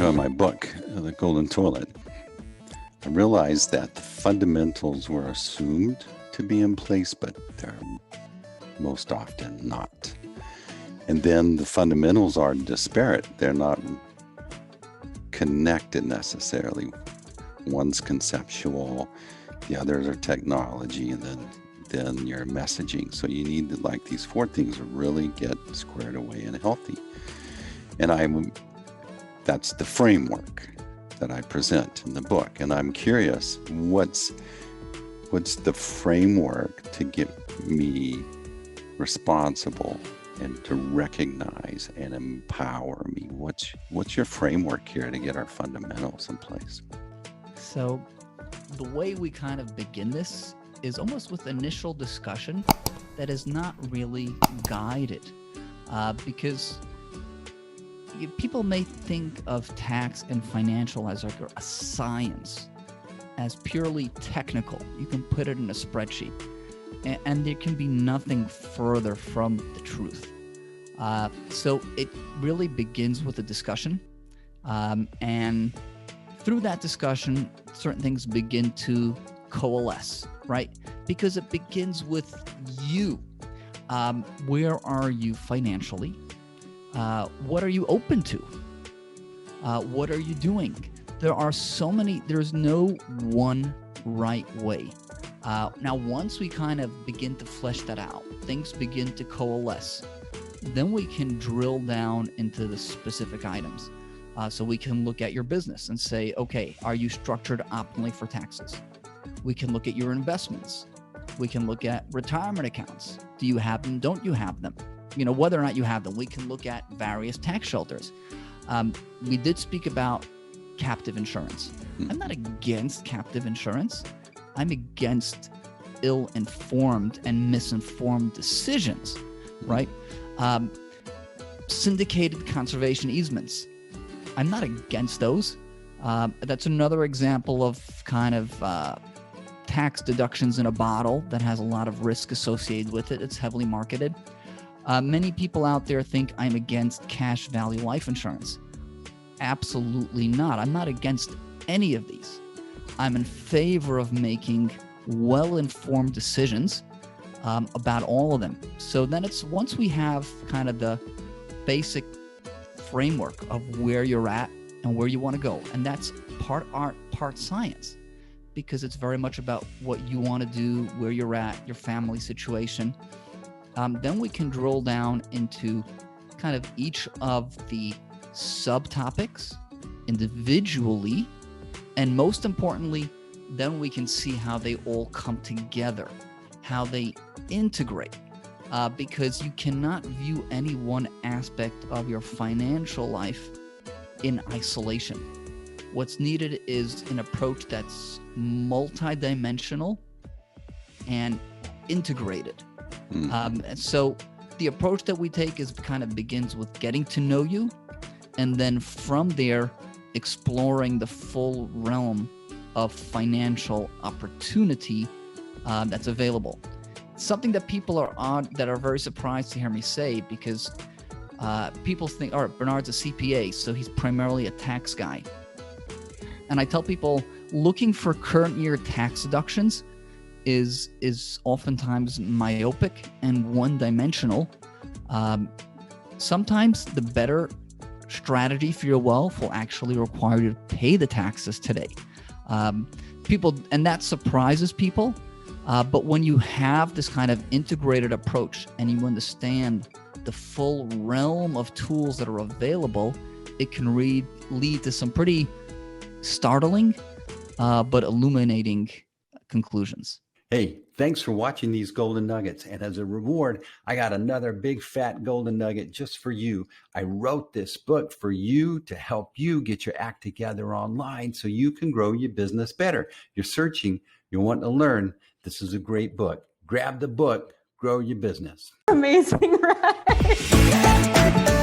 to in my book, The Golden Toilet, I realized that the fundamentals were assumed to be in place, but they're most often not. And then the fundamentals are disparate. They're not connected necessarily. One's conceptual, the others are technology, and then your messaging. So you need like these four things to really get squared away and healthy. And that's the framework that I present in the book. And I'm curious, what's the framework to get me responsible and to recognize and empower me? What's your framework here to get our fundamentals in place? So the way we kind of begin this is almost with initial discussion that is not really guided, because people may think of tax and financial as like a science, as purely technical. You can put it in a spreadsheet, and there can be nothing further from the truth. So it really begins with a discussion, and through that discussion, certain things begin to coalesce, right? Because it begins with you. Where are you financially? What are you open to? What are you doing? There's no one right way. Now, once we kind of begin to flesh that out, things begin to coalesce, then we can drill down into the specific items. So we can look at your business and say, okay, are you structured optimally for taxes? We can look at your investments. We can look at retirement accounts. Do you have them? Don't you have them? Whether or not you have them, we can look at various tax shelters. We did speak about captive insurance. I'm not against captive insurance. I'm against ill-informed and misinformed decisions, right? Syndicated conservation easements. I'm not against those. That's another example of kind of tax deductions in a bottle that has a lot of risk associated with it. It's heavily marketed. Many people out there think I'm against cash value life insurance. Absolutely not. I'm not against any of these. I'm in favor of making well-informed decisions about all of them. So then once we have kind of the basic framework of where you're at and where you want to go, and that's part art, part science, because it's very much about what you want to do, where you're at, your family situation. Then we can drill down into kind of each of the subtopics individually, and most importantly, then we can see how they all come together, how they integrate, because you cannot view any one aspect of your financial life in isolation. What's needed is an approach that's multidimensional and integrated. And so the approach that we take kind of begins with getting to know you, and then from there, exploring the full realm of financial opportunity that's available. Something that people are very surprised to hear me say, because people think, all right, Bernard's a CPA, so he's primarily a tax guy. And I tell people, looking for current year tax deductions is oftentimes myopic and one-dimensional. Sometimes the better strategy for your wealth will actually require you to pay the taxes today. And that surprises people. But when you have this kind of integrated approach and you understand the full realm of tools that are available, it can lead to some pretty startling but illuminating conclusions. Hey, thanks for watching these golden nuggets. And as a reward, I got another big fat golden nugget just for you. I wrote this book for you to help you get your act together online so you can grow your business better. You're searching, you want to learn. This is a great book. Grab the book, grow your business. Amazing, right?